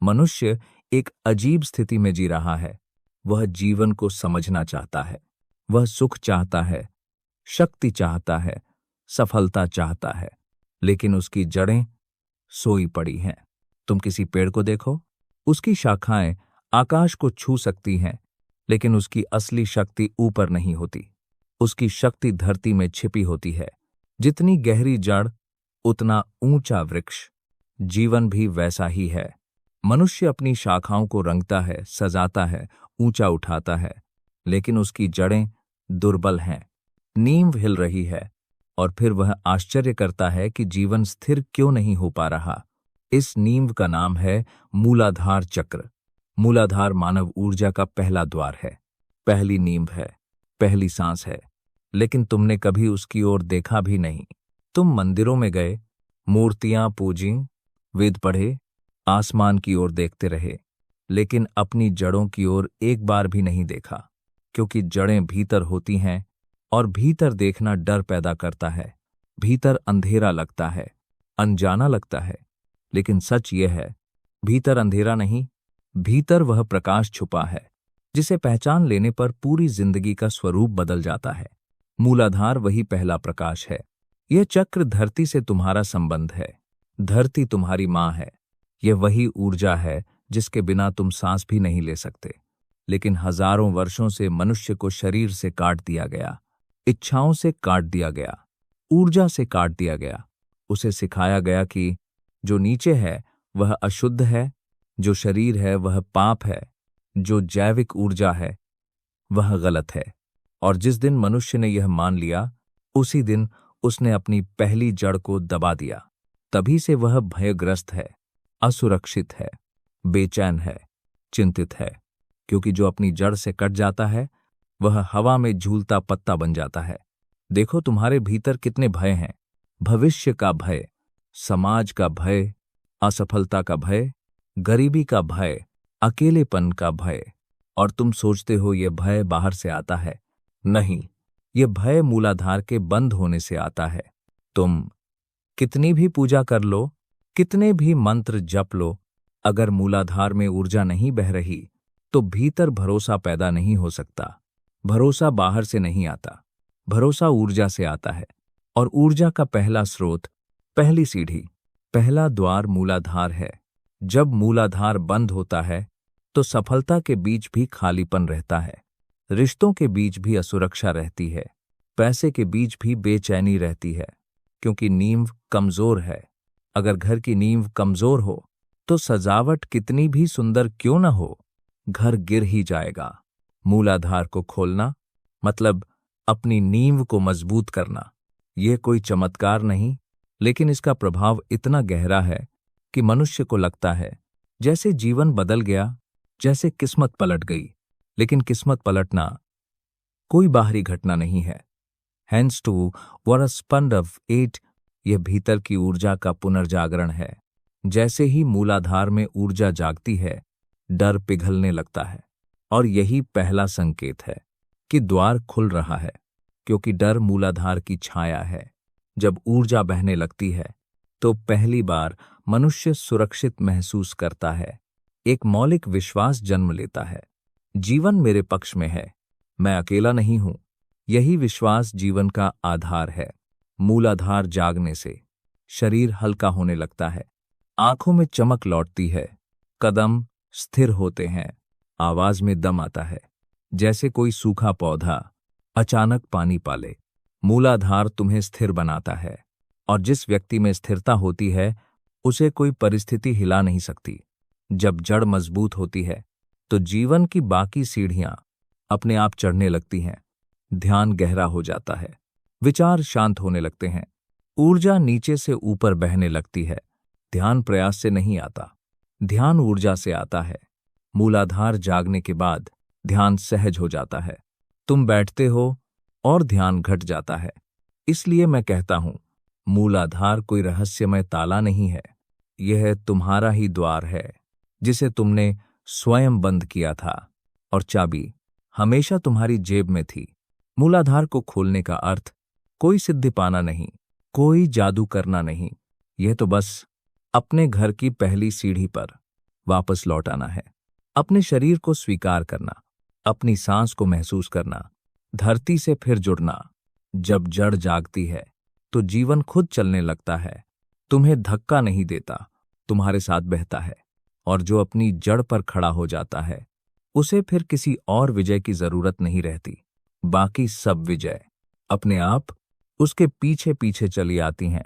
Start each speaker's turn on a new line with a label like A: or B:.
A: मनुष्य एक अजीब स्थिति में जी रहा है। वह जीवन को समझना चाहता है, वह सुख चाहता है, शक्ति चाहता है, सफलता चाहता है, लेकिन उसकी जड़ें सोई पड़ी हैं। तुम किसी पेड़ को देखो, उसकी शाखाएं आकाश को छू सकती हैं, लेकिन उसकी असली शक्ति ऊपर नहीं होती। उसकी शक्ति धरती में छिपी होती है। जितनी गहरी जड़, उतना ऊंचा वृक्ष। जीवन भी वैसा ही है। मनुष्य अपनी शाखाओं को रंगता है, सजाता है, ऊंचा उठाता है, लेकिन उसकी जड़ें दुर्बल हैं। नींव हिल रही है और फिर वह आश्चर्य करता है कि जीवन स्थिर क्यों नहीं हो पा रहा। इस नींव का नाम है मूलाधार चक्र। मूलाधार मानव ऊर्जा का पहला द्वार है, पहली नींव है, पहली सांस है, लेकिन तुमने कभी उसकी ओर देखा भी नहीं। तुम मंदिरों में गए, मूर्तियां पूजी, वेद पढ़े, आसमान की ओर देखते रहे, लेकिन अपनी जड़ों की ओर एक बार भी नहीं देखा, क्योंकि जड़ें भीतर होती हैं और भीतर देखना डर पैदा करता है। भीतर अंधेरा लगता है, अनजाना लगता है, लेकिन सच यह है, भीतर अंधेरा नहीं, भीतर वह प्रकाश छुपा है जिसे पहचान लेने पर पूरी जिंदगी का स्वरूप बदल जाता है। मूलाधार वही पहला प्रकाश है। यह चक्र धरती से तुम्हारा संबंध है। धरती तुम्हारी मां है। यह वही ऊर्जा है जिसके बिना तुम सांस भी नहीं ले सकते। लेकिन हजारों वर्षों से मनुष्य को शरीर से काट दिया गया, इच्छाओं से काट दिया गया, ऊर्जा से काट दिया गया। उसे सिखाया गया कि जो नीचे है वह अशुद्ध है, जो शरीर है वह पाप है, जो जैविक ऊर्जा है वह गलत है। और जिस दिन मनुष्य ने यह मान लिया, उसी दिन उसने अपनी पहली जड़ को दबा दिया। तभी से वह भयग्रस्त है, असुरक्षित है, बेचैन है, चिंतित है, क्योंकि जो अपनी जड़ से कट जाता है वह हवा में झूलता पत्ता बन जाता है। देखो तुम्हारे भीतर कितने भय हैं। भविष्य का भय, समाज का भय, असफलता का भय, गरीबी का भय, अकेलेपन का भय। और तुम सोचते हो यह भय बाहर से आता है। नहीं, यह भय मूलाधार के बंद होने से आता है। तुम कितनी भी पूजा कर लो, कितने भी मंत्र जप लो, अगर मूलाधार में ऊर्जा नहीं बह रही तो भीतर भरोसा पैदा नहीं हो सकता। भरोसा बाहर से नहीं आता, भरोसा ऊर्जा से आता है। और ऊर्जा का पहला स्रोत, पहली सीढ़ी, पहला द्वार मूलाधार है। जब मूलाधार बंद होता है तो सफलता के बीच भी खालीपन रहता है, रिश्तों के बीच भी असुरक्षा रहती है, पैसे के बीच भी बेचैनी रहती है, क्योंकि नींव कमजोर है। अगर घर की नींव कमजोर हो तो सजावट कितनी भी सुंदर क्यों न हो, घर गिर ही जाएगा। मूलाधार को खोलना मतलब अपनी नींव को मजबूत करना। यह कोई चमत्कार नहीं, लेकिन इसका प्रभाव इतना गहरा है कि मनुष्य को लगता है जैसे जीवन बदल गया, जैसे किस्मत पलट गई। लेकिन किस्मत पलटना कोई बाहरी घटना नहीं है। Hands to war a spond off eight, यह भीतर की ऊर्जा का पुनर्जागरण है। जैसे ही मूलाधार में ऊर्जा जागती है, डर पिघलने लगता है। और यही पहला संकेत है कि द्वार खुल रहा है, क्योंकि डर मूलाधार की छाया है। जब ऊर्जा बहने लगती है तो पहली बार मनुष्य सुरक्षित महसूस करता है। एक मौलिक विश्वास जन्म लेता है, जीवन मेरे पक्ष में है, मैं अकेला नहीं हूं। यही विश्वास जीवन का आधार है। मूलाधार जागने से शरीर हल्का होने लगता है, आंखों में चमक लौटती है, कदम स्थिर होते हैं, आवाज में दम आता है, जैसे कोई सूखा पौधा अचानक पानी पाले। मूलाधार तुम्हें स्थिर बनाता है, और जिस व्यक्ति में स्थिरता होती है उसे कोई परिस्थिति हिला नहीं सकती। जब जड़ मजबूत होती है तो जीवन की बाकी सीढ़ियां अपने आप चढ़ने लगती हैं। ध्यान गहरा हो जाता है, विचार शांत होने लगते हैं, ऊर्जा नीचे से ऊपर बहने लगती है। ध्यान प्रयास से नहीं आता, ध्यान ऊर्जा से आता है। मूलाधार जागने के बाद ध्यान सहज हो जाता है। तुम बैठते हो और ध्यान घट जाता है। इसलिए मैं कहता हूं, मूलाधार कोई रहस्यमय ताला नहीं है, यह तुम्हारा ही द्वार है जिसे तुमने स्वयं बंद किया था, और चाबी हमेशा तुम्हारी जेब में थी। मूलाधार को खोलने का अर्थ कोई सिद्धि पाना नहीं, कोई जादू करना नहीं। यह तो बस अपने घर की पहली सीढ़ी पर वापस लौट आना है। अपने शरीर को स्वीकार करना, अपनी सांस को महसूस करना, धरती से फिर जुड़ना। जब जड़ जागती है तो जीवन खुद चलने लगता है, तुम्हें धक्का नहीं देता, तुम्हारे साथ बहता है। और जो अपनी जड़ पर खड़ा हो जाता है उसे फिर किसी और विजय की जरूरत नहीं रहती। बाकी सब विजय अपने आप उसके पीछे पीछे चली आती हैं।